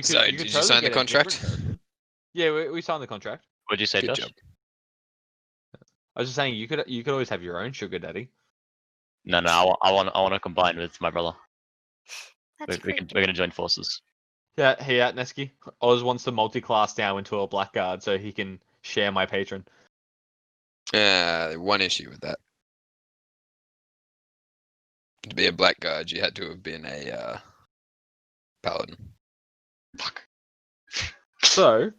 So, did you sign the contract? Yeah, we signed the contract. What'd you say, Good Josh? job. I was just saying you could always have your own sugar daddy. No, I want to combine with my brother. That's We're gonna join forces. Yeah, hey, Neski. Oz wants to multi-class down into a blackguard so he can share my patron. One issue with that. To be a blackguard, you had to have been a paladin. Fuck. So,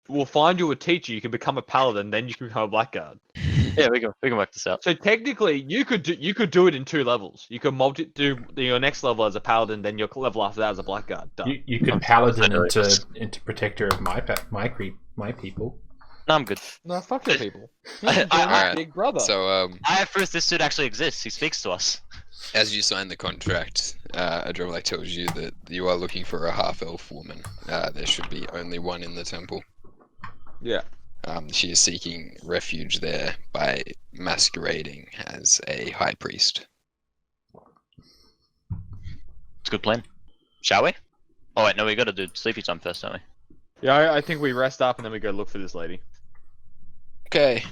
we'll find you a teacher. You can become a paladin, then you can become a blackguard. Yeah, we can work this out. So technically, you could do it in 2 levels. You could do your next level as a paladin, then your level after that as a blackguard. Done. You could paladin into protector of my people. No, I'm good. No, fuck your people. Alright, Big brother. So, I have proof this suit actually exists. He speaks to us. as you sign the contract, Adrenaline tells you that you are looking for a half-elf woman. There should be only one in the temple. Yeah. She is seeking refuge there by masquerading as a high priest. It's a good plan. Shall we? Oh wait, no, we gotta do sleepy time first, don't we? Yeah, I think we rest up and then we go look for this lady. Okay.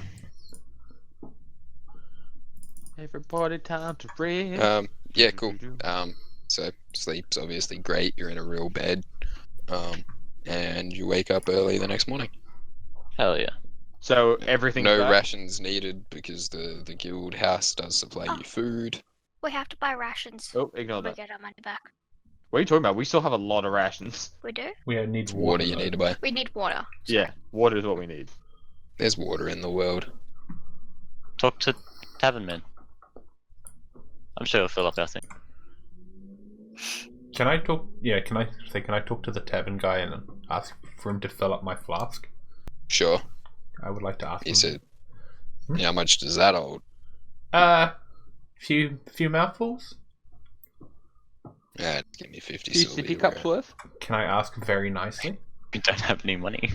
Everybody time to rest. Yeah, cool. So sleep's obviously great. You're in a real bed. And you wake up early the next morning. Hell yeah. So everything. No rations needed because the guild house does supply you food. We have to buy rations. Oh, ignore We that. get our money back. What are you talking about? We still have a lot of rations. We do? We don't need Water you need to buy. We need water. Yeah, water is what we need. There's water in the world. Talk to Tavern Man. I'm sure he'll fill up our thing. Can I talk? Yeah, can I talk to the tavern guy and ask for him to fill up my flask? Sure. I would like to ask He him. said, how much does that hold? Few mouthfuls. Give me 50 Few silver. sippy cups worth. Can I ask very nicely? We don't have any money.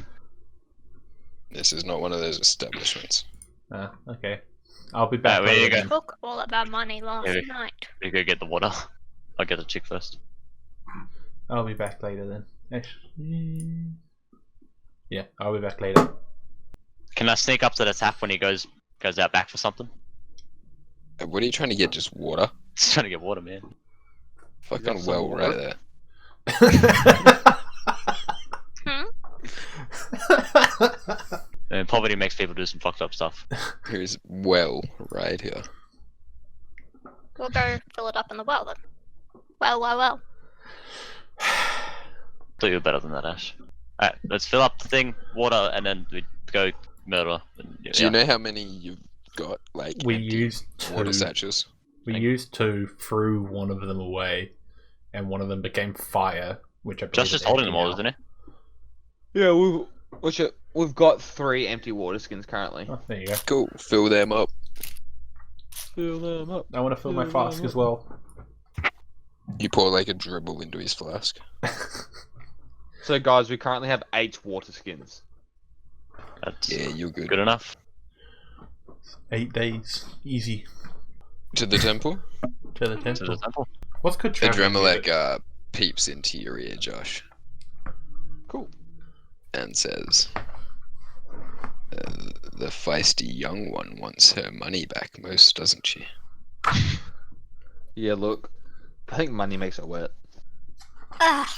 This is not one of those establishments. Okay. I'll be back. Where you later go? then. Took all of our money last night. We go get the water. I'll get the chick first. I'll be back later then. Actually, yeah, I'll be back later. Can I sneak up to the tap when he goes out back for something? What are you trying to get? Just water? Just trying to get water, man. Fucking some well water? right there. And poverty makes people do some fucked up stuff. Here's well right here. We'll go fill it up in the well then. Well. Thought you were better than that, Ash. Alright, let's fill up the thing, water, and then we go murder. Do you know how many you've got? Like We empty used water two. satchels. We used two, threw one of them away, and one of them became fire, which I believe Josh is just holding empty them all, now. isn't he? Yeah, we've got 3 empty water skins currently. Oh, there you go. Cool. Fill them up. Fill them up. I want to fill my flask as well. You pour like a dribble into his flask. So guys, we currently have 8 water skins. That's Yeah, you're good. good enough. 8 days, easy To the temple? to the To temple. the temple. What's good traveling? Adremalek peeps into your ear, Josh, Cool. and says, the feisty young one wants her money back most, doesn't she? Yeah, look. I think money makes it wet. Ugh.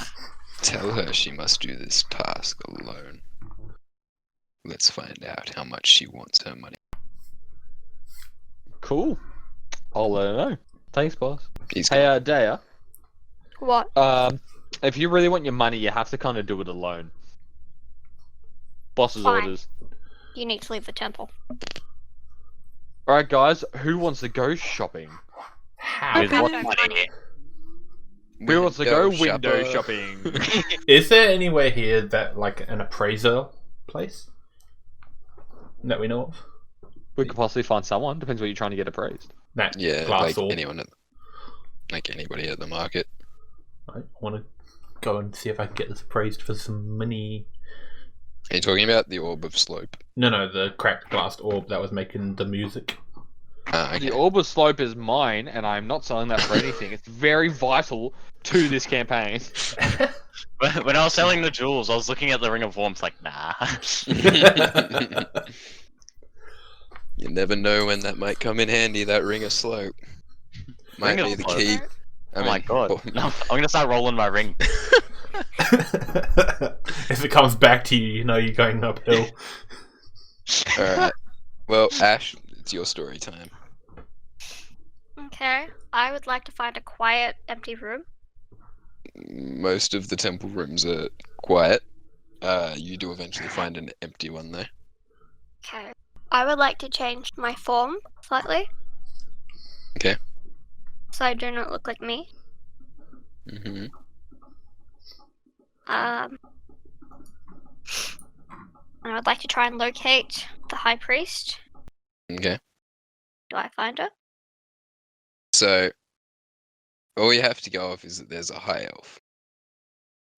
Tell her she must do this task alone. Let's find out how much she wants her money. Cool. I'll let her know. Thanks, boss. He's Hey, Daya. What? If you really want your money, you have to kind of do it alone. Boss's Fine. orders. You need to leave the temple. Alright, guys, who wants to go shopping? How? With Okay. what No money? money. Who wants to go Window window shopper. shopping? Is there anywhere here that like an appraiser place that we know of? We could possibly find someone. Depends what you're trying to get appraised. That Yeah, glass like orb. anyone at, like anybody at the market. I want to go and see if I can get this appraised for some money. Are you talking about the orb of slope? No, the cracked glass orb that was making the music. Okay. The Orba slope is mine, and I'm not selling that for anything. It's very vital to this campaign. When I was selling the jewels, I was looking at the Ring of Warmth like, nah. You never know when that might come in handy. That ring of slope might Ring be of the slope? key. Oh my god. No, I'm gonna start rolling my ring. If it comes back to you, you know you're going uphill. All right. Well, Ash, it's your story time. Okay. I would like to find a quiet, empty room. Most of the temple rooms are quiet. You do eventually find an empty one though. Okay. I would like to change my form slightly. Okay. So I do not look like me. Mm-hmm. And I would like to try and locate the high priest. Okay. Do I find her? So, all you have to go off is that there's a high elf.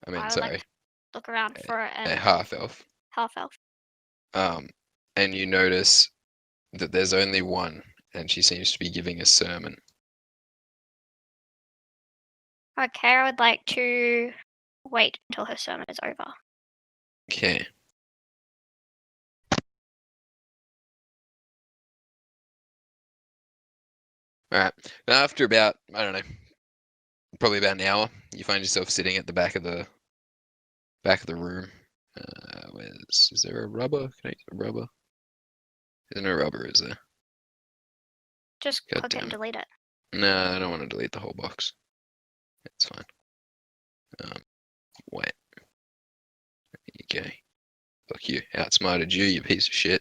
I mean, I would sorry, like to look around for a an half elf. half elf. And you notice that there's only one, and she seems to be giving a sermon. Okay, I would like to wait until her sermon is over. Okay. Alright. After about, I don't know, probably about an hour, you find yourself sitting at the back of the room. Is there a rubber? Can I get a rubber? There's no rubber, is there? Just God click it damn and it. delete it. No, I don't want to delete the whole box. That's fine. Wait. There you go. Fuck you. Outsmarted you, you piece of shit.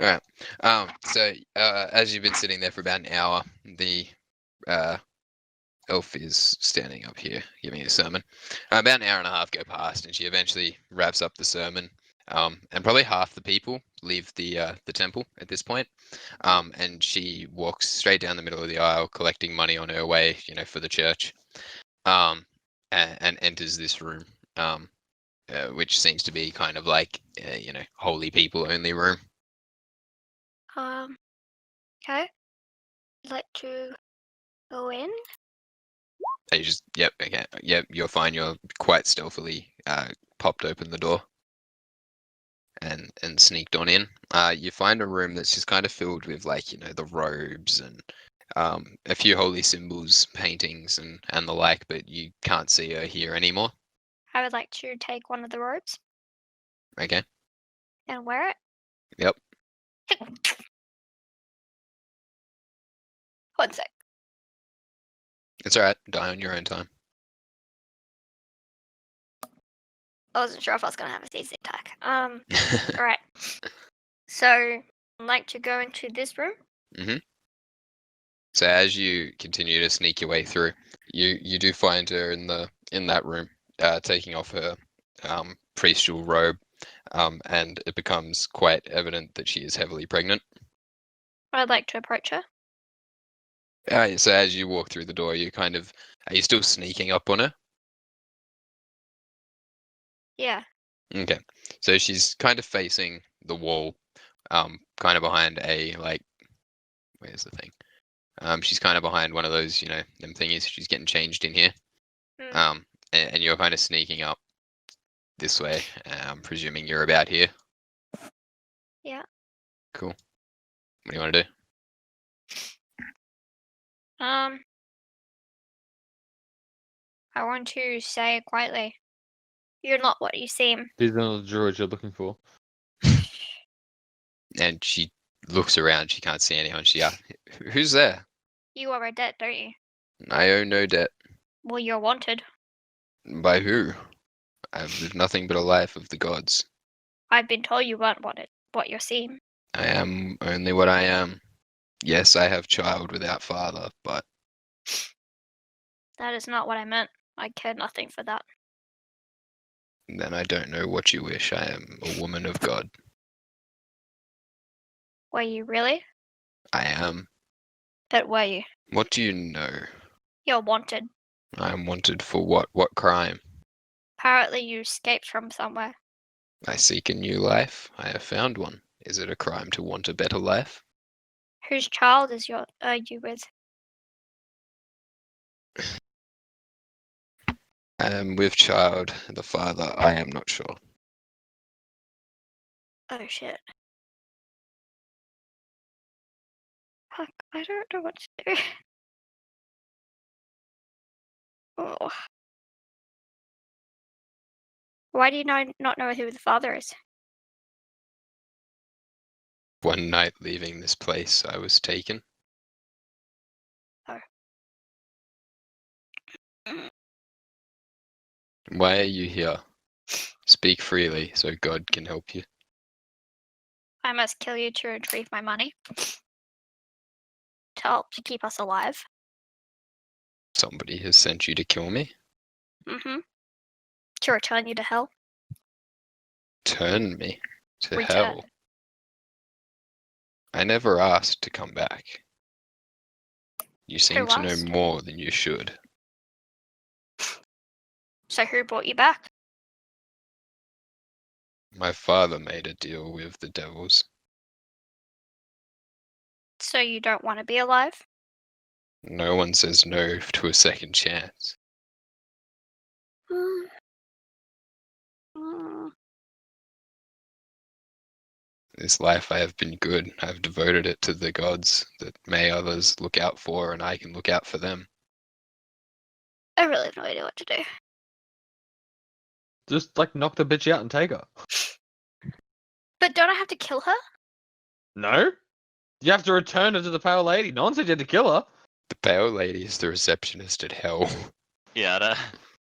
Alright. So as you've been sitting there for about an hour, the elf is standing up here giving a sermon. About an hour and a half go past, and she eventually wraps up the sermon. And probably half the people leave the temple at this point. And she walks straight down the middle of the aisle, collecting money on her way, for the church. And enters this room, which seems to be kind of like, holy people only room. Okay. I'd like to go in. You just, yep, okay, yep, you're fine. You're quite stealthily popped open the door and sneaked on in. You find a room that's just kind of filled with the robes and a few holy symbols, paintings and the like, but you can't see her here anymore. I would like to take one of the robes Okay. and wear it. Yep. One sec. It's alright. Die on your own time. I wasn't sure if I was gonna have a sneak attack. Alright. So I'd like to go into this room. So as you continue to sneak your way through, you do find her in that room, taking off her priestial robe, and it becomes quite evident that she is heavily pregnant. I'd like to approach her. So as you walk through the door, are you still sneaking up on her? Yeah. Okay. So she's kind of facing the wall, kind of behind where's the thing? She's kind of behind one of those, them thingies. She's getting changed in here. Mm. And you're kind of sneaking up this way. I'm presuming you're about here. Yeah. Cool. What do you want to do? I want to say quietly, you're not what you seem. These are the druids you're looking for. And she looks around. She can't see anyone. She asks, "Who's there?" You are a debt, don't you? I owe no debt. Well, you're wanted. By who? I've lived nothing but a life of the gods. I've been told you weren't wanted. What you seem. I am only what I am. Yes, I have child without father, but That is not what I meant. I care nothing for that. then I don't know what you wish. I am a woman of God. Were you really? I am. But were you? What do you know? You're wanted. I am wanted for what? What crime? Apparently you escaped from somewhere. I seek a new life. I have found one. Is it a crime to want a better life? Whose child is you with? With child, the father, I am not sure. Oh shit. Fuck, I don't know what to do. Oh. Why do you not know who the father is? One night leaving this place, I was taken. Oh. Why are you here? Speak freely so God can help you. I must kill you to retrieve my money. To help to keep us alive. Somebody has sent you to kill me? Mm-hmm. To return you to hell. Turn me to Return. hell? I never asked to come back. You seem to know asked? more than you should. So who brought you back? My father made a deal with the devils. So you don't want to be alive? No one says no to a second chance. Mm. Mm. This life I have been good. I've devoted it to the gods that may others look out for, and I can look out for them. I really have no idea what to do. Just like knock the bitch out and take her. But don't I have to kill her? No? You have to return her to the Pale Lady. No one said you had to kill her. The pale lady is the receptionist at hell. Yeah,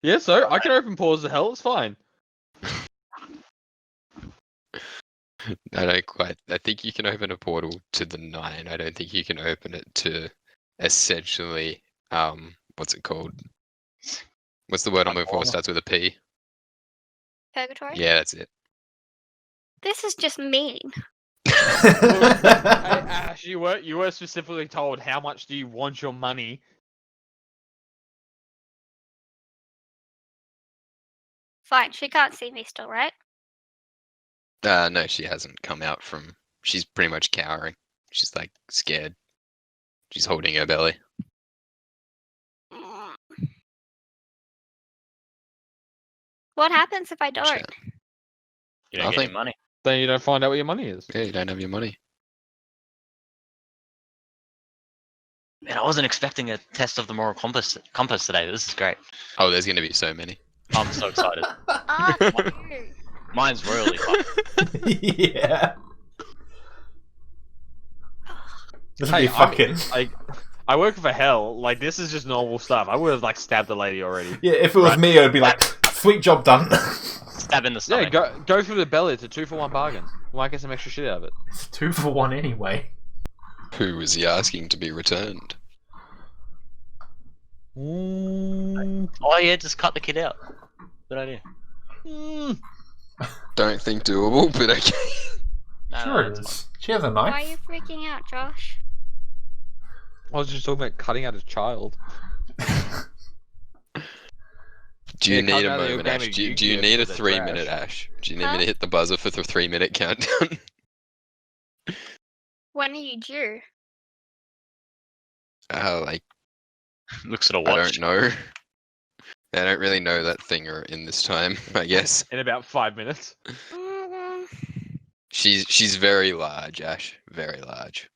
Yeah, so I can open Paws to Hell, it's fine. I don't quite. I think you can open a portal to the 9. I don't think you can open it to essentially, what's it called? What's the word I'm looking for? Starts with a P. Purgatory? Yeah, that's it. This is just mean. Hey, Ash, you were specifically told how much do you want your money. Fine, she can't see me still, right? No, she hasn't come out from. She's pretty much cowering. She's like scared. She's holding her belly. Mm. What happens if I don't? Shit. you don't get Nothing. any money. Then you don't find out what your money is. Yeah, you don't have your money. Man, I wasn't expecting a test of the moral compass today. This is great. Oh, there's gonna be so many. I'm so excited. Ah, you. Mine's royally fun. Yeah. This would Hey, be fucking. I work for hell. Like, this is just normal stuff. I would have, like, stabbed the lady already. Yeah, if it was Right. me, I'd be like, sweet job done. Stab in the Yeah, stomach. go through the belly. It's a 2-for-1 bargain. Might get some extra shit out of it. It's 2 for 1 anyway. Who was he asking to be returned? Oh yeah, just cut the kid out. Good idea. Don't think doable, but okay. No, Sure it that's is. She has a Why are knife. you freaking out, Josh? I was just talking about cutting out a child. Do you Yeah, need cut a out of your moment, game Ash? of Do you Yu-Gi-Oh! need a because they're 3-minute trash. Ash? Do you need me Huh? to hit the buzzer for the 3-minute countdown? When are you due? Like, looks at a I watch. don't know. I don't really know that thing in this time, I guess. In about 5 minutes. Mm, She's very large, Ash. Very large.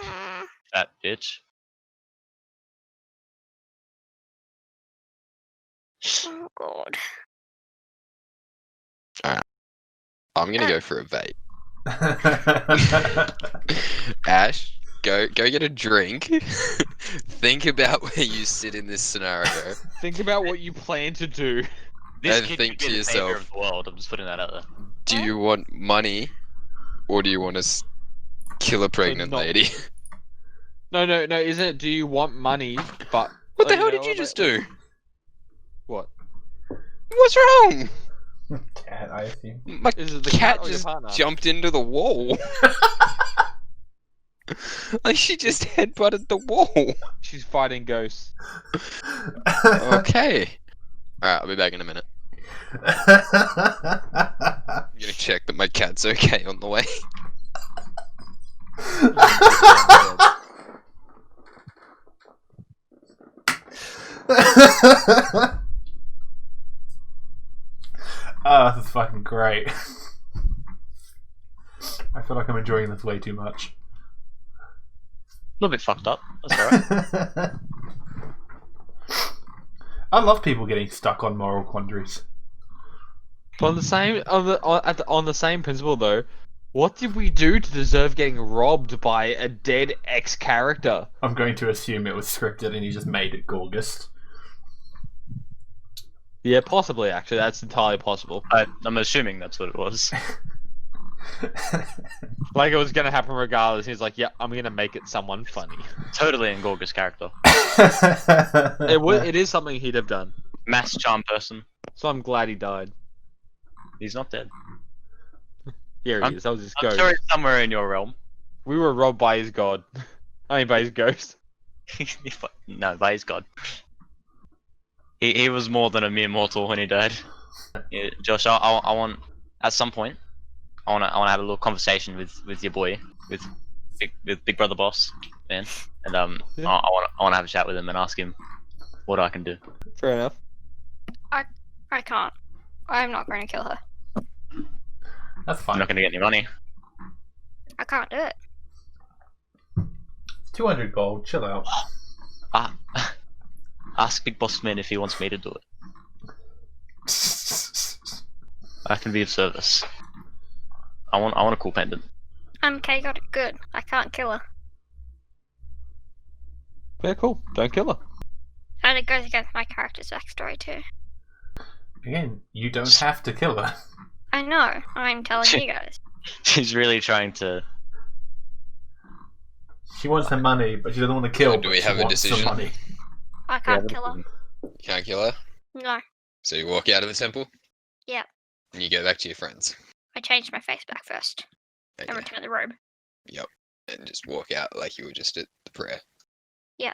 mm. That bitch. Oh god. I'm gonna go for a vape. Ash, go get a drink. Think about where you sit in this scenario. Think about what you plan to do. This And kid think could be to the savior yourself, of the world. I'm just putting that out there. do you want money, or do you want to kill a pregnant not- lady? No, isn't it? Do you want money, but... What the like, hell you know, did you like- just do? What? What's wrong? Cat, I assume. My Is it the cat cat or your just partner? jumped into the wall. Like she just headbutted the wall. She's fighting ghosts. Okay. Alright, I'll be back in a minute. I'm gonna check that my cat's okay on the way. Oh, this is fucking great. I feel like I'm enjoying this way too much. A little bit fucked up. That's alright. I love people getting stuck on moral quandaries. But on the same principle though, what did we do to deserve getting robbed by a dead ex-character? I'm going to assume it was scripted and he just made it Gorgist. Yeah, possibly. Actually, that's entirely possible. I'm assuming that's what it was. Like it was gonna happen regardless. He's like, "Yeah, I'm gonna make it someone funny." Totally in Gorga's character. It is something he'd have done. Mass charm person. So I'm glad he died. He's not dead. Here he is. That was his I'm ghost. sure it's somewhere in your realm. We were robbed by his god. I mean, by his ghost. No, by his god. He was more than a mere mortal when he died. Yeah, Josh, I want at some point. I want to have a little conversation with your boy, with Big Brother Boss, man, and Yeah. I want to have a chat with him and ask him what I can do. Fair enough. I can't. I'm not going to kill her. That's I'm fine. not going to get any money. I can't do it. It's 200 gold. Chill out. Ask Big Boss Man if he wants me to do it. I can be of service. I want a cool pendant. I'm chaotic good. I can't kill her. Yeah, cool. Don't kill her. And it goes against my character's backstory too. Again, you don't have to kill her. I know. I'm telling you guys. She's really trying to. She wants the money, but she doesn't want to kill. Do we but she have a wants the decision? money. I can't kill her. You can't kill her. No. So you walk out of the temple. Yeah. And you go back to your friends. I changed my face back first. And Okay. return the robe. And just walk out like you were just at the prayer. Yeah.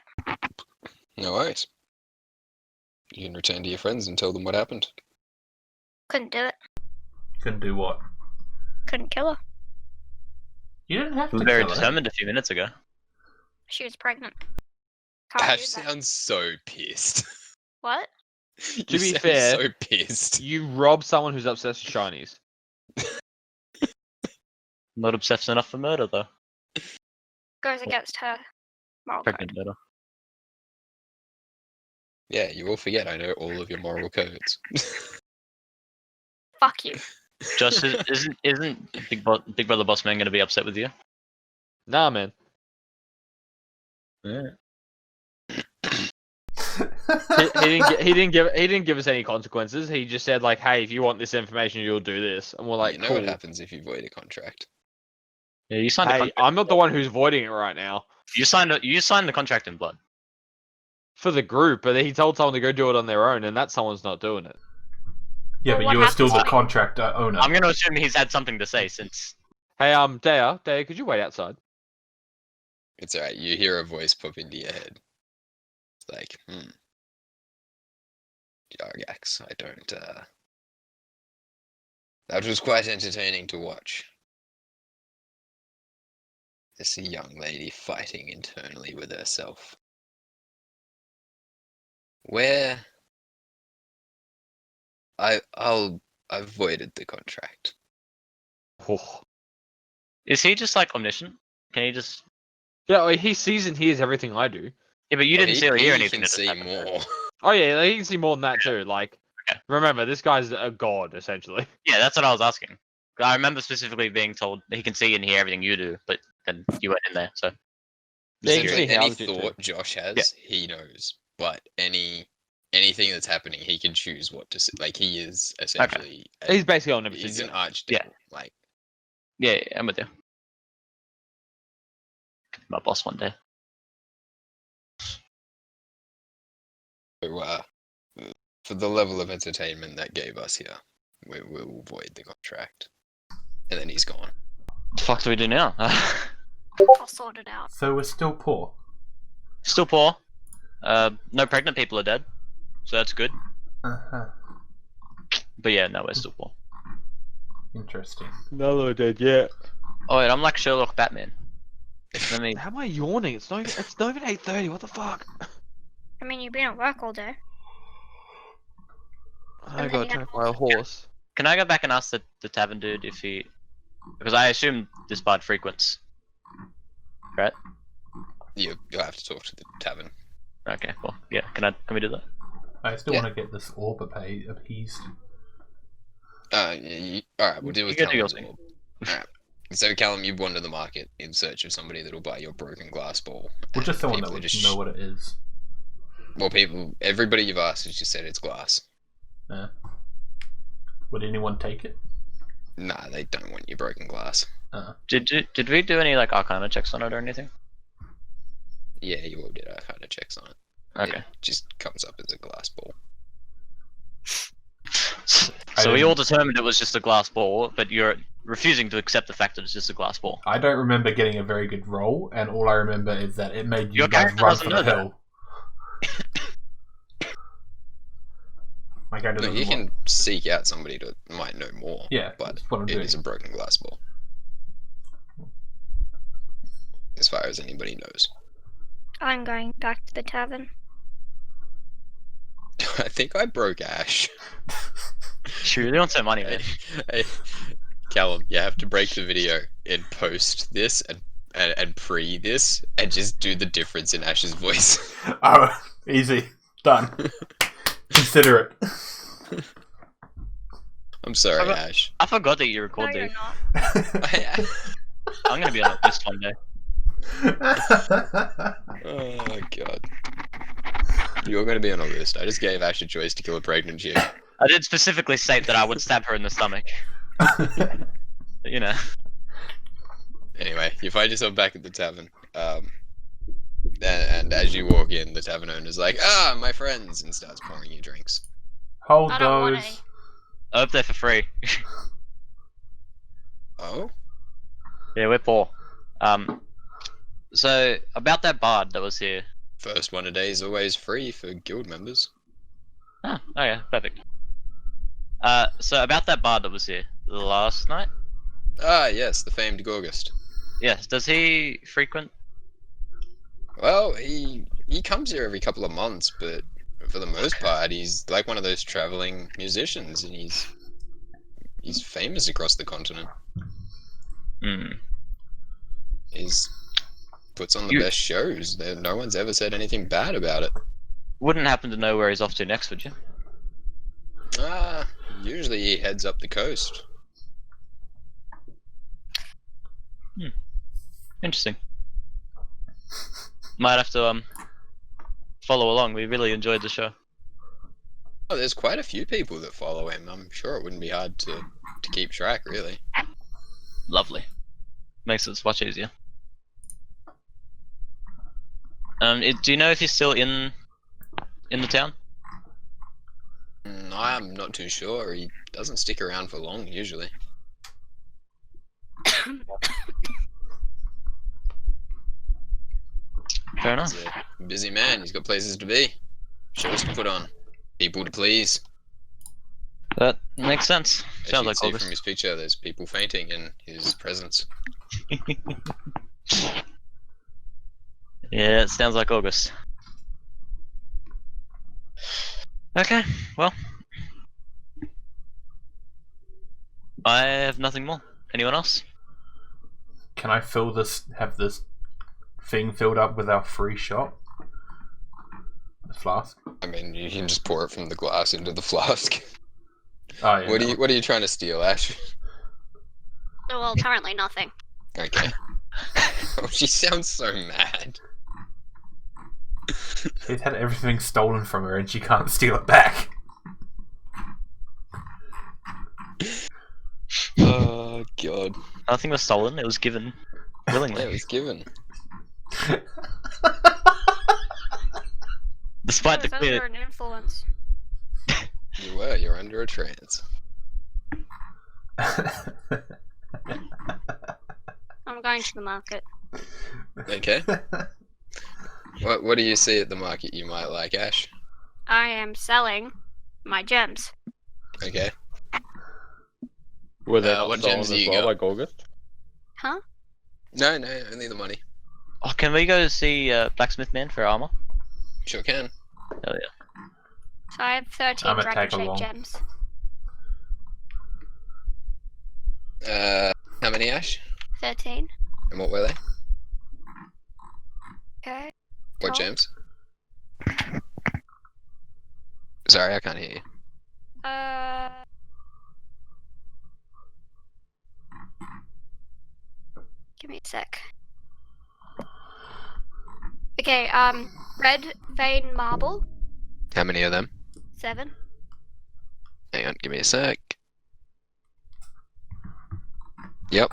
No worries. You can return to your friends and tell them what happened. Couldn't do it. Couldn't do what? Couldn't kill her. You didn't have You to were very kill her. determined a few minutes ago. She was pregnant. Can't Ash do that. sounds so pissed. What? You To be sound fair, so pissed. You rob someone who's obsessed with shinies. Not obsessed enough for murder though. Goes against her moral code. Pregnant murder. Yeah, you will forget I know all of your moral codes. Fuck you. Josh, isn't Big Brother Boss Man going to be upset with you? Nah, man. Yeah. He didn't give us any consequences. He just said like, "Hey, if you want this information, you'll do this," and we're like, you know "Cool." what happens if you void a contract. Yeah, you signed. A Hey, contract. I'm not the one who's voiding it right now You signed the contract in blood. for the group, but he told someone to go do it on their own, and that someone's not doing it. Yeah, Well, but what you are still the happens- contract owner. I'm going to assume he's had something to say since. Hey, Dea, could you wait outside? It's alright, you hear a voice pop into your head. It's like, Jargax, I don't, That was quite entertaining to watch. It's a young lady fighting internally with herself. Where... I've voided the contract. Oh. Is he just like omniscient? Can he just? Yeah, well, he sees and hears everything I do. Yeah, but you didn't see or hear anything. Can that just see happened, right? more. Oh yeah, he can see more than that too. Like, Okay. remember, this guy's a god essentially. Yeah, that's what I was asking. I remember specifically being told he can see and hear everything you do, but then you weren't in there, so. Yeah, you can Essentially, see how any I do too. thought Josh has, he knows. But anything that's happening, he can choose what to see. Like, he is essentially... He's basically omnipotent. He's an yeah. archdevil. Like, Yeah, I'm with you. My boss one day. so, for the level of entertainment that gave us here, we'll void the contract. And then he's gone. What the fuck do we do now? I'll sort it out. So we're still poor. Still poor. No pregnant people are dead, so that's good. Uh-huh. But yeah, no, we're still poor. Interesting. No, they're dead yet. Oh wait, I'm like Sherlock Batman. Let me. How am I yawning? It's not even 8:30. What the fuck? I mean, you've been at work all day. I then got you attacked by a horse. Can I go back and ask the tavern dude if he? Because I assume this bard frequents. Right. You'll have to talk to the tavern. Okay. Well, yeah. Can we do that? I still Yeah. want to get this orb appeased. Alright, we'll deal with You go do Callum's your thing. orb. Alright. So Callum, you wander the market in search of somebody that'll buy your broken glass ball. Well, and just someone that people would are just know what it is. Well, everybody you've asked has just said it's glass. Would anyone take it? Nah, they don't want your broken glass. Did we do any like Arcana checks on it or anything? Yeah, you all did Arcana checks on it. Okay. It just comes up as a glass ball. So we all determined it was just a glass ball, but you're refusing to accept the fact that it's just a glass ball. I don't remember getting a very good roll, and all I remember is that it made you Your guys character run doesn't for the know that. hill. My character No, doesn't you want- can seek out somebody that might know more. Yeah, but that's what I'm it doing. is a broken glass ball. As far as anybody knows. I'm going back to the tavern. I think I broke Ash. She really wants her money, man. Hey, Callum, you have to break the video and post this and pre this and just do the difference in Ash's voice. Oh, easy. Done. Consider it. I'm sorry, Okay. Ash. I forgot that you No, record you're these. not. I'm gonna be on this one day. Oh god. You're gonna be on a list. I just gave Ash a choice to kill a pregnant chick. I did specifically state that I would stab her in the stomach. But, you know. Anyway, you find yourself back at the tavern. And as you walk in, the tavern owner's like, my friends, and starts pouring you drinks. Hold I don't want those. any. I hope they're for free. Oh? Yeah, we're poor. So about that bard that was here. First one a day is always free for guild members. Oh yeah, perfect. So about that bard that was here last night. Ah, yes, the famed Gorgust. Yes, does he frequent? Well, he comes here every couple of months, but for the most part, he's like one of those traveling musicians, and he's famous across the continent. Hmm. He's puts on the best shows. No one's ever said anything bad about it. Wouldn't happen to know where he's off to next, would you? Usually he heads up the coast. Interesting. Might have to follow along. We really enjoyed the show. Oh, there's quite a few people that follow him. I'm sure it wouldn't be hard to keep track, really. Lovely. Makes it much easier. Do you know if he's still in the town? I'm not too sure. He doesn't stick around for long, usually. Fair enough. He's a busy man. He's got places to be, shows to put on, people to please. That makes sense. As Sounds you can like see August. from his picture, there's people fainting in his presence. Yeah, it sounds like August. Okay, well. I have nothing more. Anyone else? Can I have this thing filled up with our free shot? The flask? I mean, you can just pour it from the glass into the flask. Oh, yeah. What are you trying to steal, Ash? Well, apparently nothing. Okay. Oh, she sounds so mad. She's had everything stolen from her and she can't steal it back. Oh god. Nothing was stolen, it was given willingly. Yeah, it was given. Despite I the was clear. under an influence. You're under a trance. I'm going to the market. Okay. What do you see at the market you might like, Ash? I am selling my gems. Okay. Were they what not stolen gems do as you well got? by Gorgust? Huh? No, only the money. Oh, can we go see Blacksmith Man for armor? Sure can. Hell yeah. So I have 13 I'ma dragon tag shaped along. gems. How many, Ash? 13. And what were they? Okay. What 12. gems? Sorry, I can't hear you. Give me a sec. Okay, red vein marble, How many of them? 7. Hang on, give me a sec. Yep.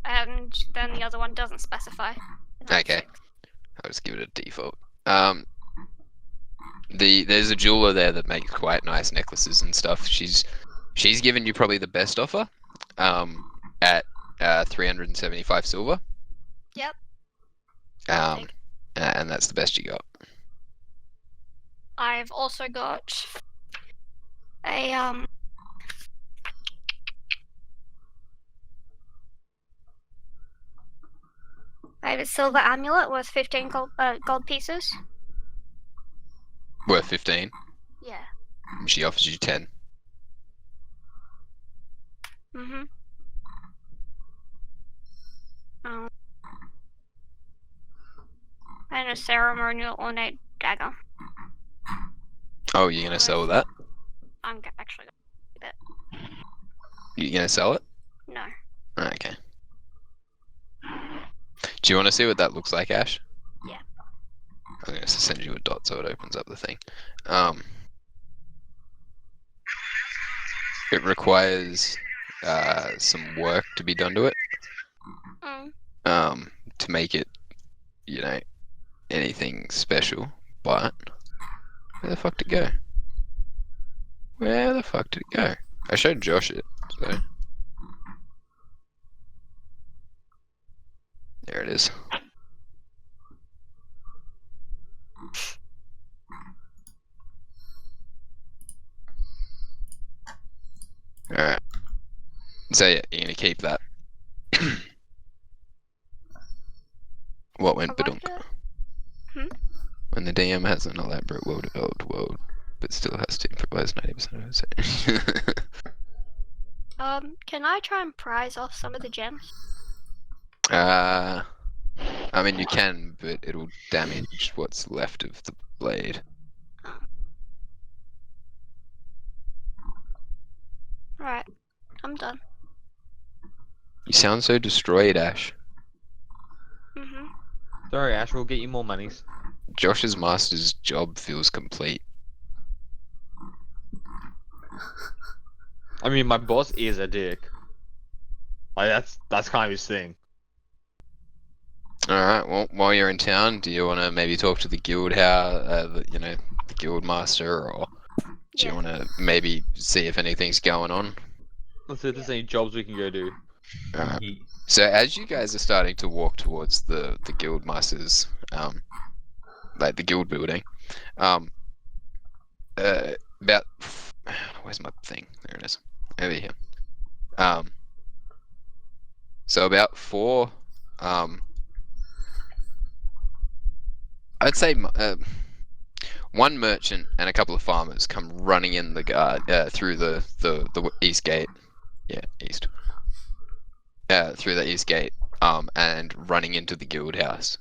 And then the other one doesn't specify. Another Okay. 6. I'll just give it a default. There's a jeweler there that makes quite nice necklaces and stuff. She's given you probably the best offer. At 375 silver. Yep. And that's the best you got. I've also got a I have a silver amulet worth 15 gold pieces. Worth 15. Yeah. She offers you 10. Mm-hmm. And a ceremonial ornate dagger. Oh, you're gonna sell that? I'm actually gonna keep it. You're gonna sell it? No. Okay. Do you want to see what that looks like, Ash? Yeah. I'm gonna send you a dot so it opens up the thing. It requires some work to be done to it. To make it, anything special. But where the fuck did it go? Where the fuck did it go? I showed Josh it, so there it is. Alright. So yeah, you're gonna keep that. What went I like badunk? it. When the DM has an elaborate well-developed world, but still has to improvise 90% of it. Can I try and prize off some of the gems? I mean you can, but it'll damage what's left of the blade. Alright, I'm done. You sound so destroyed, Ash. Mm-hmm. Sorry, Ash, we'll get you more monies. Josh's master's job feels complete. I mean, my boss is a dick. Like, that's kind of his thing. Alright, well, while you're in town, do you want to maybe talk to the guild the guild master, or do you want to maybe see if anything's going on? Let's see if there's any jobs we can go do. Alright. So as you guys are starting to walk towards the guild master's, like the guild building, about where's my thing? There it is, over here. So about 4, I'd say one merchant and a couple of farmers come running in the guard through the east gate. Yeah, east. Through the east gate, and running into the guild house.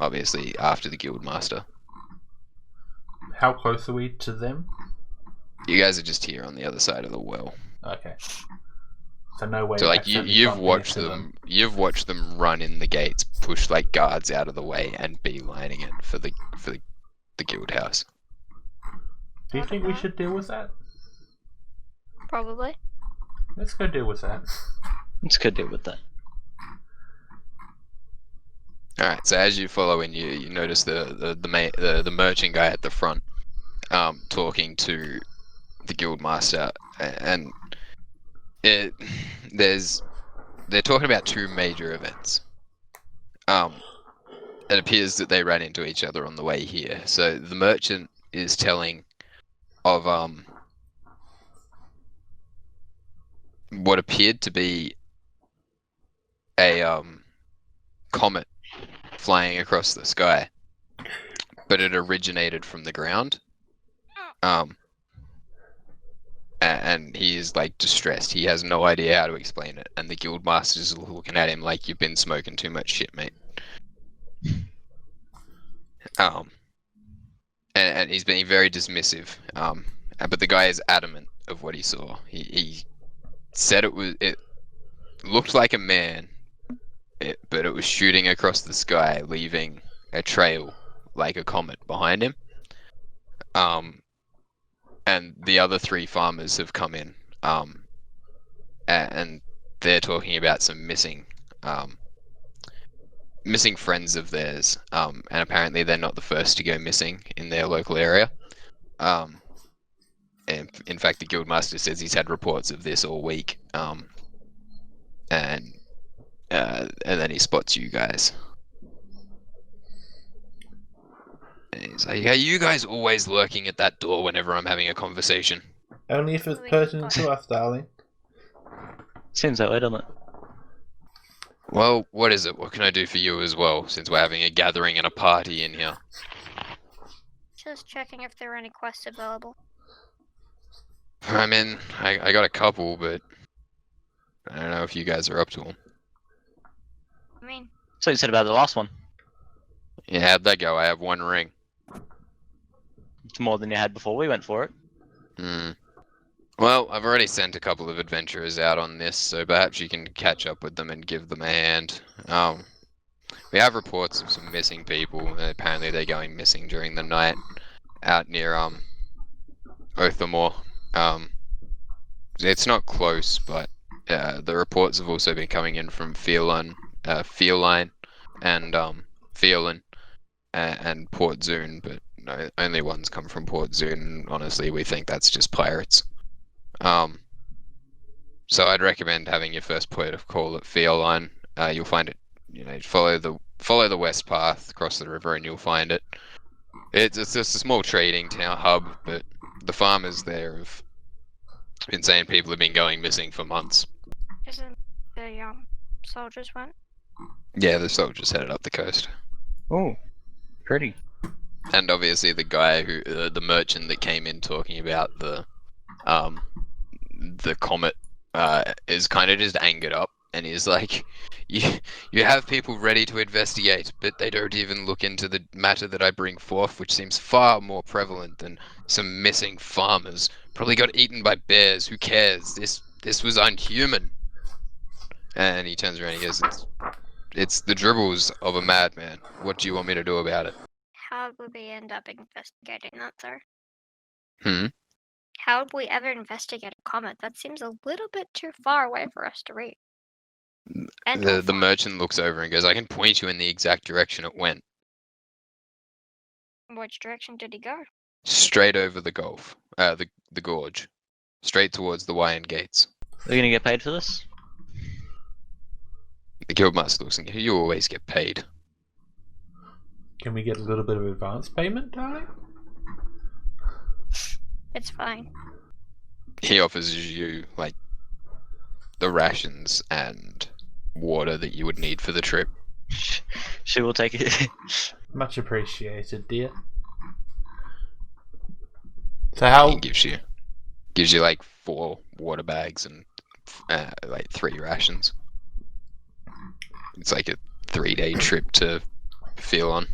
Obviously after the guild master. How close are we to them? You guys are just here on the other side of the well. Okay. So no way. So to like accidentally you've bump watched into them. You've watched them run in the gates, push like guards out of the way, and beelining it for the guild house. Do you think we should deal with that? Probably. Let's go deal with that. Let's go deal with that. All right. So as you follow in, you notice the merchant guy at the front, talking to the guild master, and they're talking about 2 major events. It appears that they ran into each other on the way here. So the merchant is telling of what appeared to be a comet flying across the sky, but it originated from the ground. And he is like distressed. He has no idea how to explain it, and the guildmaster's looking at him like, you've been smoking too much shit, mate. And he's being very dismissive. But the guy is adamant of what he saw. He said it looked like a man, but it was shooting across the sky, leaving a trail like a comet behind him. And the other 3 farmers have come in, and they're talking about some missing friends of theirs, and apparently they're not the first to go missing in their local area. And in fact, the guildmaster says he's had reports of this all week, and then he spots you guys. And he's like, are you guys always lurking at that door whenever I'm having a conversation? Only if it's pertinent to us, darling. Seems that way, doesn't it? Well, what is it? What can I do for you as well, since we're having a gathering and a party in here? Just checking if there are any quests available. I mean, I got a couple, but I don't know if you guys are up to them. I mean, So you said about the last one. Yeah, how'd that go? I have 1 ring. It's more than you had before we went for it. Well, I've already sent a couple of adventurers out on this, so perhaps you can catch up with them and give them a hand. We have reports of some missing people, and apparently they're going missing during the night out near Othamore. It's not close, but the reports have also been coming in from Feline, and Feolin and Port Zune, but no, only one's come from Port Zune, and honestly, we think that's just pirates. So I'd recommend having your first point of call at Feline. You'll find it. Follow the west path, cross the river, and you'll find it. It's just a small trading town hub, but the farmers there have been saying people have been going missing for months. isn't the soldiers went? Yeah, the soldiers headed up the coast. Oh, pretty. And obviously the guy who, the merchant that came in talking about the comet, is kind of just angered up, and he's like, you have people ready to investigate, but they don't even look into the matter that I bring forth, which seems far more prevalent than some missing farmers. Probably got eaten by bears, who cares? This was unhuman. And he turns around and he goes, it's the dribbles of a madman. What do you want me to do about it? How would we end up investigating that, sir? Hmm? How would we ever investigate a comet? That seems a little bit too far away for us to reach. And The merchant looks over and goes, I can point you in the exact direction it went. which direction did he go? Straight over the gulf. The gorge. Straight towards the Wyand gates. Are you gonna get paid for this? The guildmaster looks and goes, you always get paid. Can we get a little bit of advance payment, darling? It's fine. He offers you, like, the rations and water that you would need for the trip. She will take it. Much appreciated, dear. So how... He gives you like 4 water bags and like 3 rations. It's like a 3-day trip to Feolin.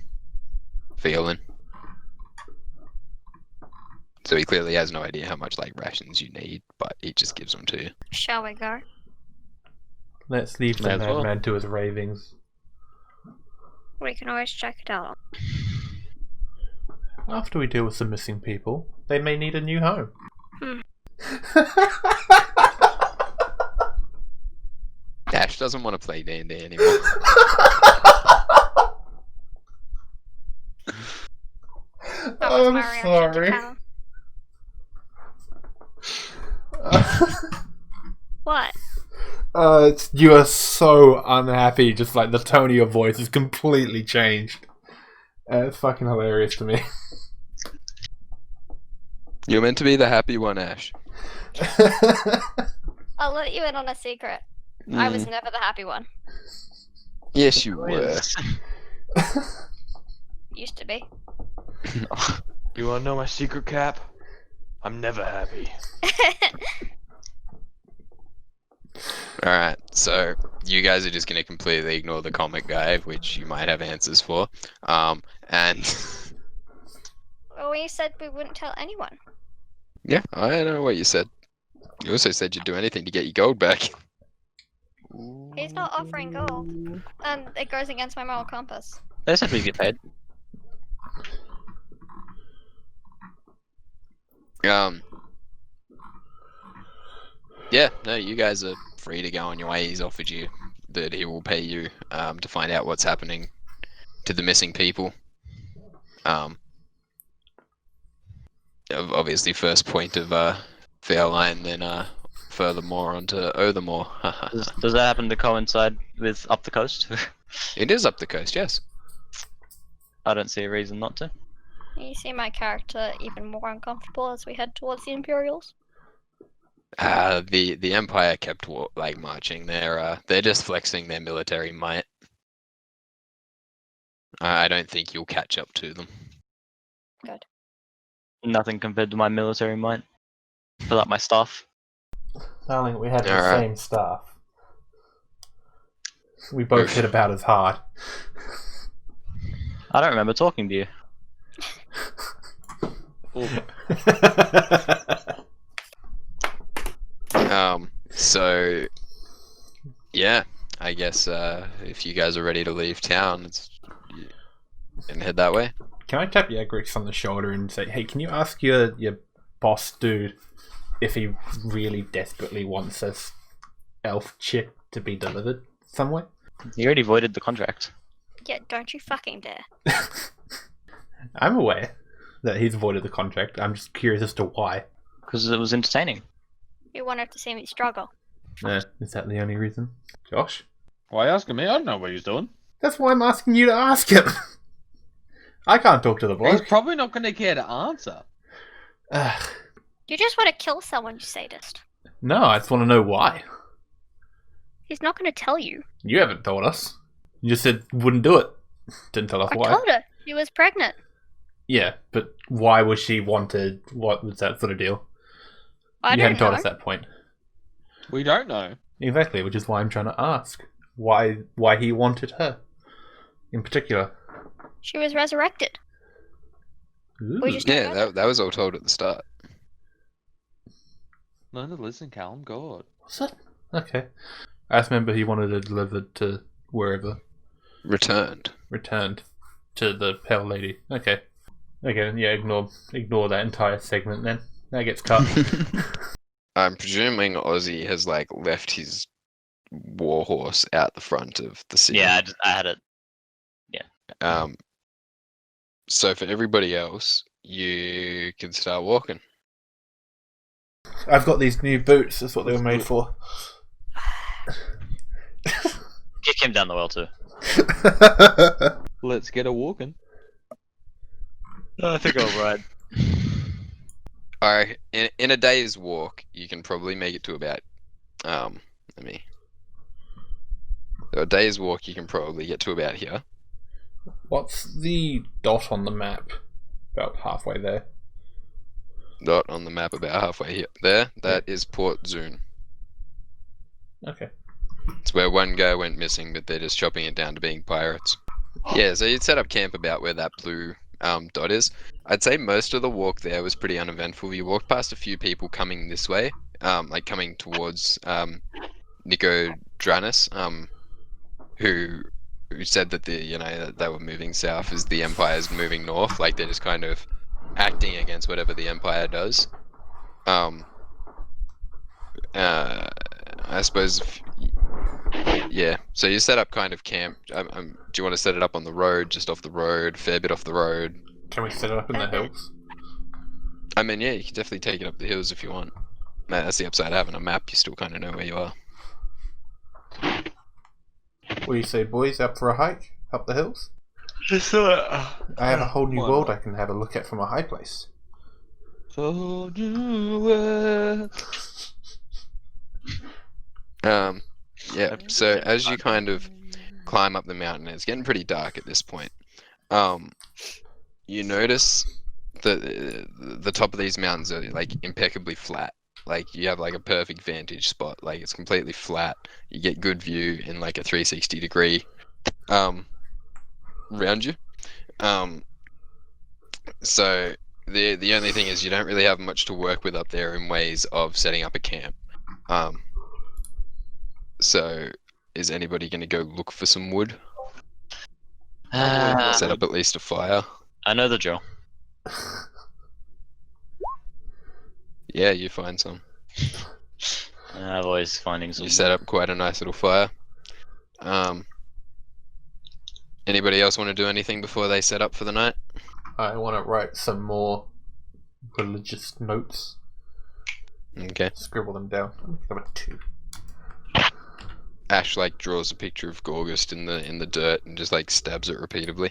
So he clearly has no idea how much like rations you need, but he just gives them to you. Shall we go? Let's leave the May as well. madman to his ravings. We can always check it out. After we deal with some missing people, they may need a new home. Ash doesn't want to play D&D anymore. That was I'm my reaction sorry. to What? You are so unhappy, just like the tone of your voice is completely changed. It's fucking hilarious to me. You're meant to be the happy one, Ash. I'll let you in on a secret. I was never the happy one. Yes, you were. Used to be. You wanna know my secret, Cap? I'm never happy. Alright, so you guys are just gonna completely ignore the comic guy, which you might have answers for. And Well, we said we wouldn't tell anyone. yeah, I know what you said. You also said you'd do anything to get your gold back. He's not offering gold. And it goes against my moral compass. They said we get paid. Yeah, no, you guys are free to go on your way. He's offered you that he will pay you to find out what's happening to the missing people. Obviously, first point of fair line, then furthermore onto Othermore. Does that happen to coincide with up the coast? It is up the coast, yes. I don't see a reason not to. You see my character even more uncomfortable as we head towards the Imperials. The Empire kept marching. They're just flexing their military might. I don't think you'll catch up to them. Good. Nothing compared to my military might. Fill up my staff. Darling, we had the Alright. same staff. We both hit about as hard. I don't remember talking to you. So yeah, I guess if you guys are ready to leave town, you can head that way. Can I tap Yagrix on the shoulder and say, hey, can you ask your boss dude if he really desperately wants this elf chick to be delivered somewhere? You already voided the contract. Yeah, don't you fucking dare. I'm aware that he's avoided the contract. I'm just curious as to why. Because it was entertaining. You wanted to see me struggle. Is that the only reason? Josh? Why are you asking me? I don't know what he's doing. That's why I'm asking you to ask him. I can't talk to the He's bloke. probably not going to care to answer. Ugh. You just want to kill someone, you sadist. No, I just want to know why. He's not going to tell you. You haven't told us. You just said wouldn't do it. Didn't tell us I why. told her she was pregnant. Yeah, but why was she wanted? What was that sort of deal? I You don't hadn't told know. us that point. We don't know. Exactly, which is why I'm trying to ask. Why he wanted her. In particular. She was resurrected. Ooh. We just don't Yeah, know that was all told at the start. Learn to listen, Callum. God. What's that? Okay. I just remember he wanted it delivered to wherever. Returned. Returned to the Pale Lady. Okay. Okay, yeah, ignore that entire segment then. That gets cut. I'm presuming Ozzy has left his warhorse out the front of the city. Yeah, I had it. So for everybody else, you can start walking. I've got these new boots, that's what they were made for. Kick him down the well too. Let's get a walking. I think I'll ride. Alright, in a day's walk, you can probably make it to about a day's walk you can probably get to about here. What's the dot on the map? About halfway there. Dot on the map about halfway here. There, that is Port Zune. Okay. It's where one guy went missing, but they're just chopping it down to being pirates. Yeah, so you'd set up camp about where that blue dot is. I'd say most of the walk there was pretty uneventful. You walked past a few people coming this way, coming towards Nico Dranis, who said that that they were moving south as the Empire's moving north. They're just kind of acting against whatever the Empire does. I suppose. Yeah, so you set up kind of camp. Do you want to set it up on the road, just off the road, fair bit off the road? Can we set it up in the hills? I mean, yeah, you can definitely take it up the hills if you want. Man, that's the upside of having a map. You still kind of know where you are. What do you say, boys? Up for a hike? Up the hills? Just I have a whole new Why world not? I can have a look at from a high place. So do it. Yeah, so as you kind of climb up the mountain. It's getting pretty dark at this point. You notice that the top of these mountains are like impeccably flat. Like you have like a perfect vantage spot. Like it's completely flat. You get good view in like a 360 degree around you. So the only thing is you don't really have much to work with up there in ways of setting up a camp. So is anybody going to go look for some wood? Set up at least a fire. I know the drill. Yeah, you find some. I'm always finding some. You set up quite a nice little fire. Anybody else want to do anything before they set up for the night? I want to write some more religious notes. Okay. Scribble them down. I'll make them a 2. Ash like draws a picture of Gorgust in the dirt and just like stabs it repeatedly.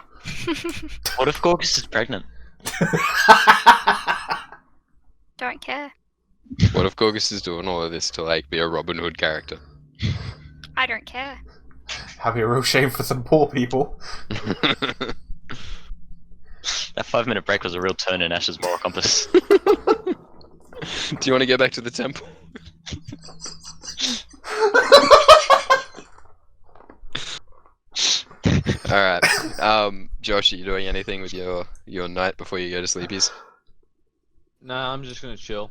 What if Gorgus is pregnant? Don't care. What if Gorgust is doing all of this to like be a Robin Hood character? I don't care. Have a real shame for some poor people. That 5-minute break was a real turn in Ash's moral compass. Do you want to go back to the temple? Alright. Josh, are you doing anything with your night before you go to sleepies? Nah, I'm just gonna chill.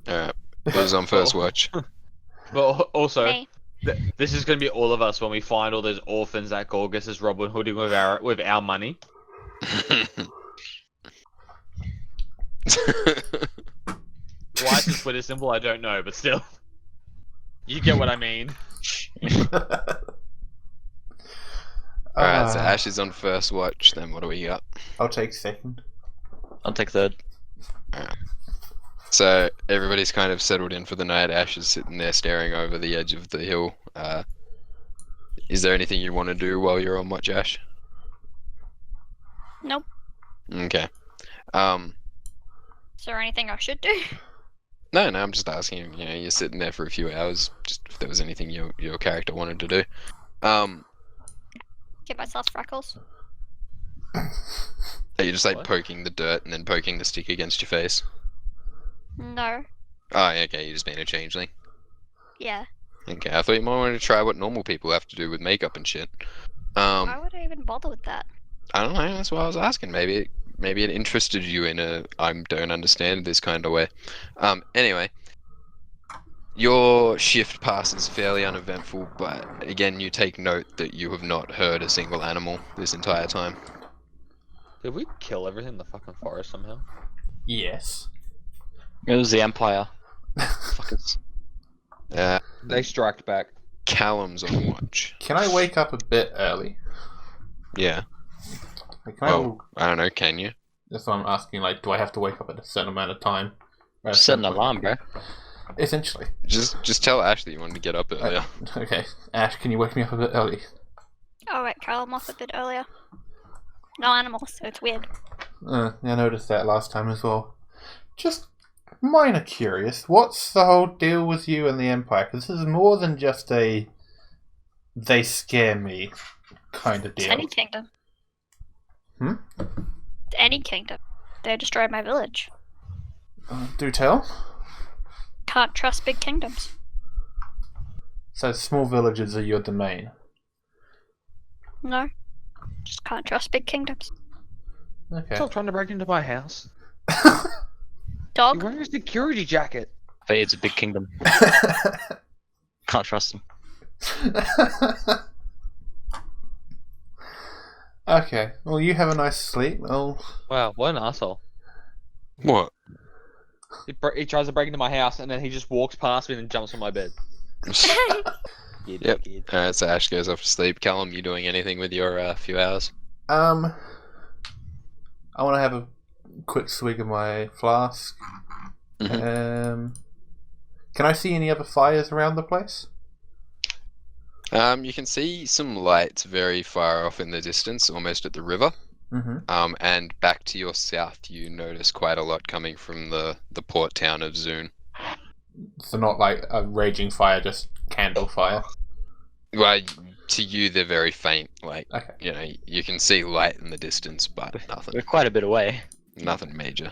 Alright. Who's on first watch? But also, Me. this is gonna be all of us when we find all those orphans that Gorgus is Robin Hooding with our money. Why is this Twitter symbol? I don't know, but still. You get what I mean. Alright, so Ash is on first watch, then what do we got? I'll take second. I'll take third. Alright. So everybody's kind of settled in for the night. Ash is sitting there staring over the edge of the hill. Is there anything you want to do while you're on watch, Ash? Nope. Okay. Is there anything I should do? No, I'm just asking. You know, you're sitting there for a few hours. Just if there was anything your character wanted to do. Give myself freckles. Are you just like What? poking the dirt and then poking the stick against your face? No. Oh, okay. You're just being a changeling. Yeah. Okay, I thought you might want to try what normal people have to do with makeup and shit. Why would I even bother with that? I don't know. That's what I was asking. Maybe it interested you in a I don't understand this kind of way. Anyway, your shift passes fairly uneventful, but again, you take note that you have not heard a single animal this entire time. Did we kill everything in the fucking forest somehow? Yes. It was the Empire. Fuckers. They striked back. Callum's on watch. Can I wake up a bit early? Yeah. Like, can Well, I don't know. Can you? That's what I'm asking. Like, do I have to wake up at a certain amount of time? Just set an alarm, bro. Essentially. Just tell Ash that you wanted to get up earlier. Okay. Ash, can you wake me up a bit early? Oh, wait, Carl, I'm off a bit earlier. No animals, so it's weird. I noticed that last time as well. Just minor curious. What's the whole deal with you and the Empire? Because this is more than just a they scare me kind of It's deal. any kingdom. Hmm? It's any kingdom. They destroyed my village. Do tell. Can't trust big kingdoms. So small villages are your domain. No. Just can't trust big kingdoms. Okay. Still trying to break into my house. You're Dog? wearing a security jacket. But it's a big kingdom. Can't trust them. Okay. Well, you have a nice sleep. I'll... Wow, what an asshole. What? He tries to break into my house and then he just walks past me and then jumps on my bed. Yep. Alright, so Ash goes off to sleep. Callum, you doing anything with your few hours? I want to have a quick swig of my flask. Mhm. Can I see any other fires around the place? You can see some lights very far off in the distance, almost at the river. Mm-hmm. And back to your south, you notice quite a lot coming from the port town of Zune. So not like a raging fire, just candle fire. Well, to you they're very faint. Like Okay. you know, you can see light in the distance, but We're nothing, quite a bit away. nothing major.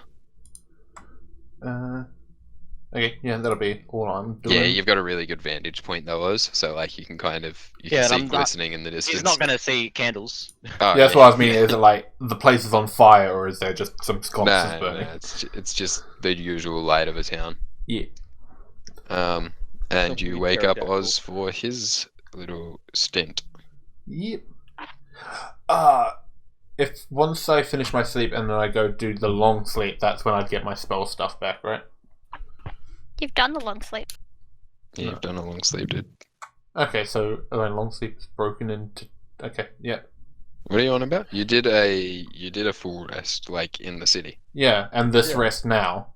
Okay, yeah, that'll be all I'm doing. Yeah, you've got a really good vantage point though, Oz. So like you can kind of you Yeah, can and see I'm not- glistening in the distance. He's not gonna see candles. Oh, Yeah, that's what I was meaning. Is it like the place is on fire, or is there just some sconces No, burning? it's just the usual light of a town. Yeah. And Some you weird wake up pterodactyl. Oz for his little stint. Yep. If once I finish my sleep and then I go do the long sleep, that's when I'd get my spell stuff back, right? You've done the long sleep. Yeah, you've done a long sleep, dude. Okay, so long sleep is broken into. Okay, yeah, What are you on about? You did a full rest, like in the city. yeah, and this Yeah. rest now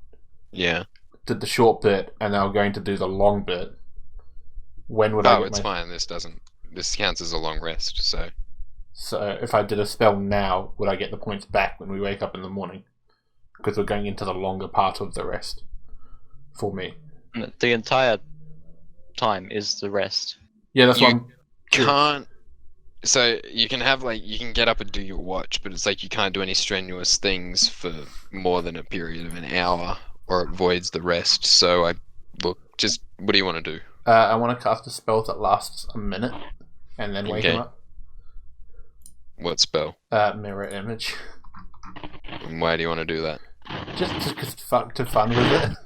Yeah. did the short bit, and now going to do the long bit. When would I Oh, get it's my? fine. This counts as a long rest. So So if I did a spell now, would I get the points back when we wake up in the morning? Because we're going into the longer part of the rest. For me, The entire time is the rest. yeah, that's You what I'm. can't. So you can have you can get up and do your watch, but it's like you can't do any strenuous things for more than a period of an hour, or it voids the rest. So just what do you want to do? I want to cast a spell that lasts a minute, and then wake him Okay. up. What spell? Mirror image. And why do you want to do that? Just because to fun with it.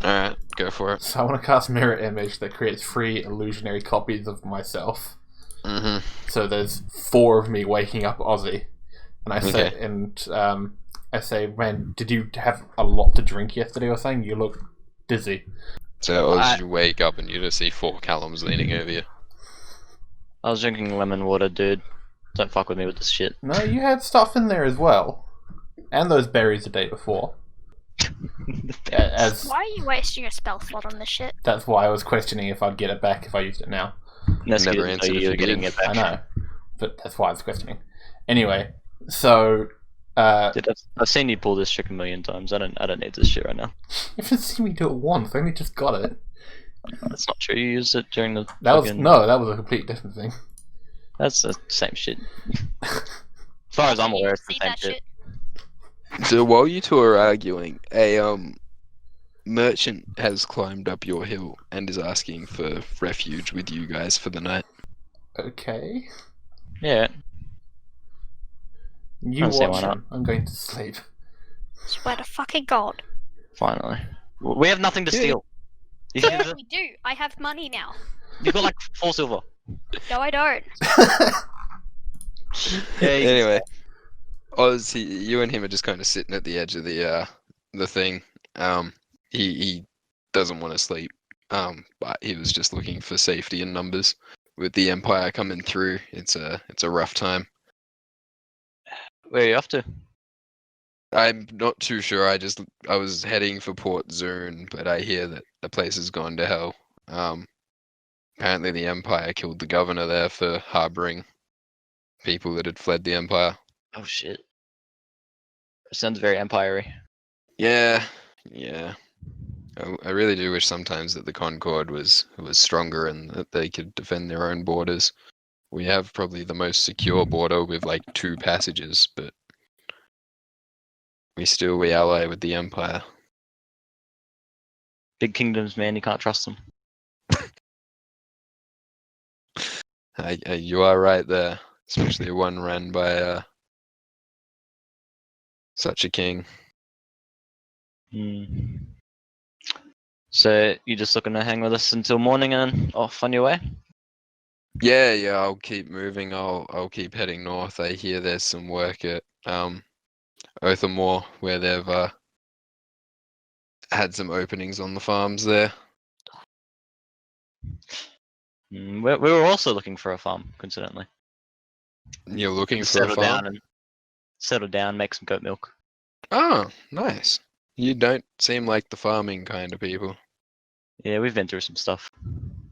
Alright, go for it. So I want to cast mirror image that creates 3 illusionary copies of myself. Mm-hmm. So there's 4 of me waking up Ozzy, and I say, Okay. I say, man, did you have a lot to drink yesterday or something? You look dizzy. So as you wake up and you just see 4 Callums leaning over you. I was drinking lemon water, dude. Don't fuck with me with this shit. No, you had stuff in there as well, and those berries the day before. As Why are you wasting your spell slot on this shit? that's why I was questioning if I'd get it back if I used it now. Nesky Never didn't answered tell if you you were getting did. it back. I know, but that's why I was questioning. Anyway, so Dude, I've seen you pull this trick a million times. I don't need this shit right now. you haven't seen me do it once. I only just got it. That's not true. You used it during the. That was fucking- no, that was a complete different thing. That's the same shit. As far as I'm aware, it's the See same that shit. So while you two are arguing, a merchant has climbed up your hill and is asking for refuge with you guys for the night. Okay, Yeah. you I'll say watch why not. him. I'm going to sleep. Swear to fucking God. Finally. We have nothing to Yeah. steal. Yes, we do. I have money now. You've got like 4 silver. No, I don't. Yeah, you- Anyway, Oz, you and him are just kind of sitting at the edge of the thing. He doesn't want to sleep. But he was just looking for safety in numbers. With the Empire coming through, it's a rough time. Where are you off to? I'm not too sure. I was heading for Port Zune, but I hear that the place has gone to hell. Apparently the Empire killed the governor there for harboring people that had fled the Empire. Oh shit. It sounds very empire-y. Yeah. I really do wish sometimes that the Concord was stronger and that they could defend their own borders. We have probably the most secure border with 2 passages, but we ally with the Empire. Big kingdoms, man. You can't trust them. You are right there, especially one run by such a king. Hmm. So you just looking to hang with us until morning and then off on your way? Yeah, I'll keep moving. I'll keep heading north. I hear there's some work at Othamore where they've had some openings on the farms there. We were also looking for a farm, coincidentally. You're looking for a Settle farm? down and settle down, make some goat milk. Oh, nice. You don't seem like the farming kind of people. Yeah, we've been through some stuff.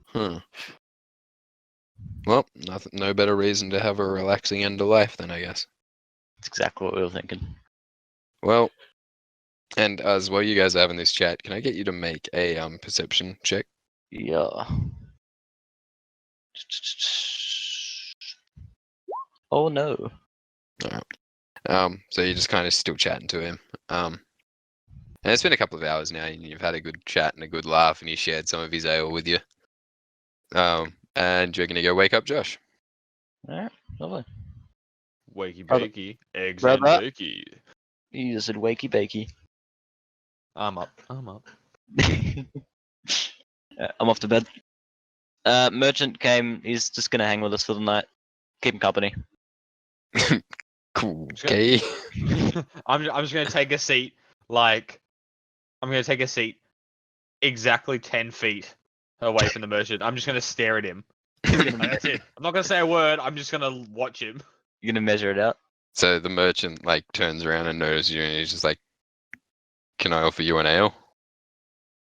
Huh. Well, no better reason to have a relaxing end of life then, I guess. That's exactly what we were thinking. Well, and as while you guys are having this chat, can I get you to make a perception check? Yeah. Oh no. So you're just kind of still chatting to him. And it's been a couple of hours now, and you've had a good chat and a good laugh, and he shared some of his ale with you. And you're gonna go wake up Josh. Alright, lovely. Wakey Brother- bakey, eggs brother. and bakey. You just said wakey bakey. I'm up. I'm off to bed. Merchant came. He's just gonna hang with us for the night. Keep him company. Cool. Sure. Okay. I'm just gonna take a seat. Like, I'm gonna take a seat exactly 10 feet away from the merchant. I'm just gonna stare at him. Like, that's it. I'm not gonna say a word. I'm just gonna watch him. You gonna measure it out? So the merchant like turns around and notices you, and he's just like, "Can I offer you an ale?"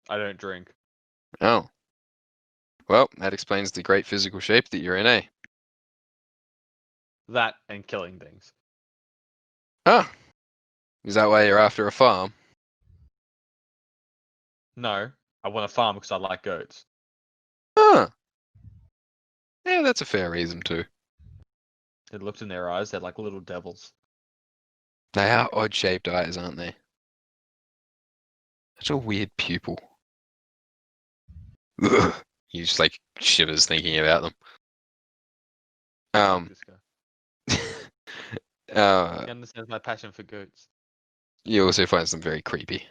I don't drink. Oh. Well, that explains the great physical shape that you're in, eh? That and killing things. Oh. Is that why you're after a farm? No, I want a farm because I like goats. Huh. Yeah, that's a fair reason too. It looked in their eyes. They're like little devils. They are odd-shaped eyes, aren't they? Such a weird pupil. Ugh. He just like shivers thinking about them. This guy. He understands my passion for goats. You also find them very creepy.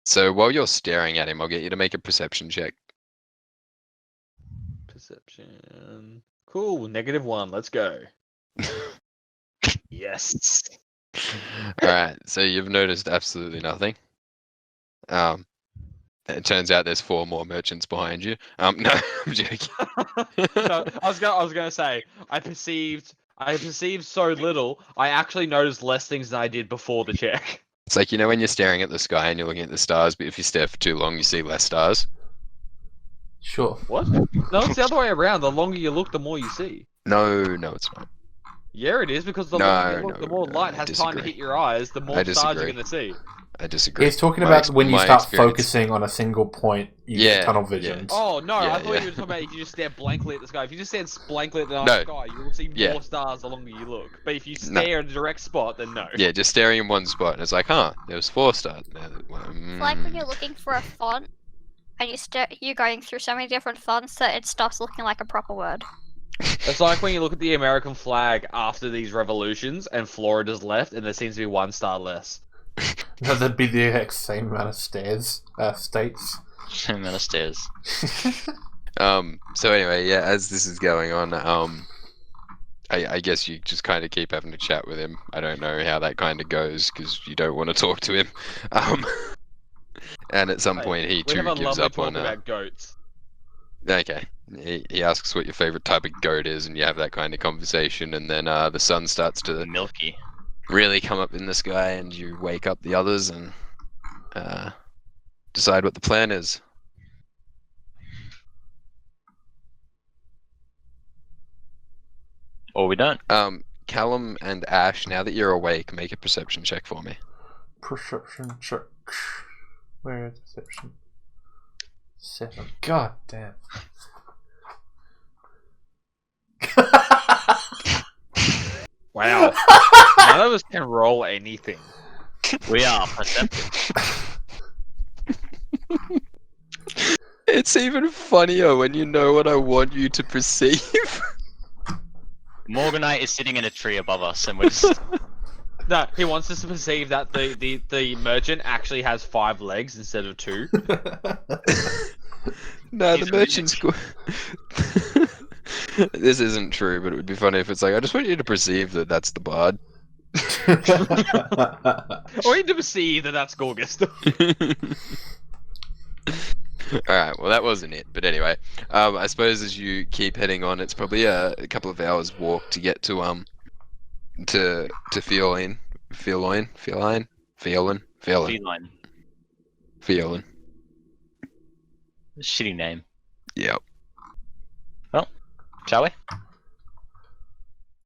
So while you're staring at him, I'll get you to make a perception check. Perception. Cool. -1. Let's go. Yes. Alright, so you've noticed absolutely nothing. It turns out there's 4 more merchants behind you. No, I'm joking. No, I was gonna say I perceived so little. I actually noticed less things than I did before the check. It's like, you know when you're staring at the sky and you're looking at the stars, but if you stare for too long, you see less stars? Sure. What? No, it's the other way around. The longer you look, the more you see. No, it's not. Yeah, it is because the No, longer you look, the no, more no, light I has time to disagree. hit your eyes. The more I stars disagree. you're gonna see. I disagree. He's talking My about ex- when you my start experience- focusing on a single point, you Yeah, get tunnel yeah. vision. Oh no, Yeah, I thought yeah. you were talking about if you just stare blankly at the sky. If you just stare blankly at the night No. sky, you will see Yeah. more stars the longer you look. But if you No. stare at a direct spot, then no. Yeah, just staring in one spot, and it's like, huh, there was 4 stars. It's like when you're looking for a font and you're going through so many different fonts that it stops looking like a proper word. It's like when you look at the American flag after these revolutions and Florida's left and there seems to be 1 star less. No, that'd be the exact same amount of states. Same amount of stairs. So anyway, yeah, as this is going on, I guess you just kind of keep having to chat with him. I don't know how that kind of goes because you don't want to talk to him. And at some Hey, point he We too have a gives lovely up talk on. about goats. Okay, he asks what your favorite type of goat is, and you have that kind of conversation, and then the sun starts to Milky. really come up in the sky, and you wake up the others and decide what the plan is. Or we don't. Callum and Ash, now that you're awake, make a perception check for me. Perception check. Where is perception? 7. God damn. Wow. None of us can roll anything. We are perceptive. It's even funnier when you know what I want you to perceive. Morganite is sitting in a tree above us, and we're just. No, he wants us to perceive that the merchant actually has 5 legs instead of 2. No, He's the a merchant's This isn't true, but it would be funny if it's like, I just want you to perceive that that's the bard. Or you to perceive that that's Gorgus. Alright, well that wasn't it, but anyway. I suppose as you keep heading on, it's probably a couple of hours walk to get to Feline. Feline. Shitty name. Yep. Shall we?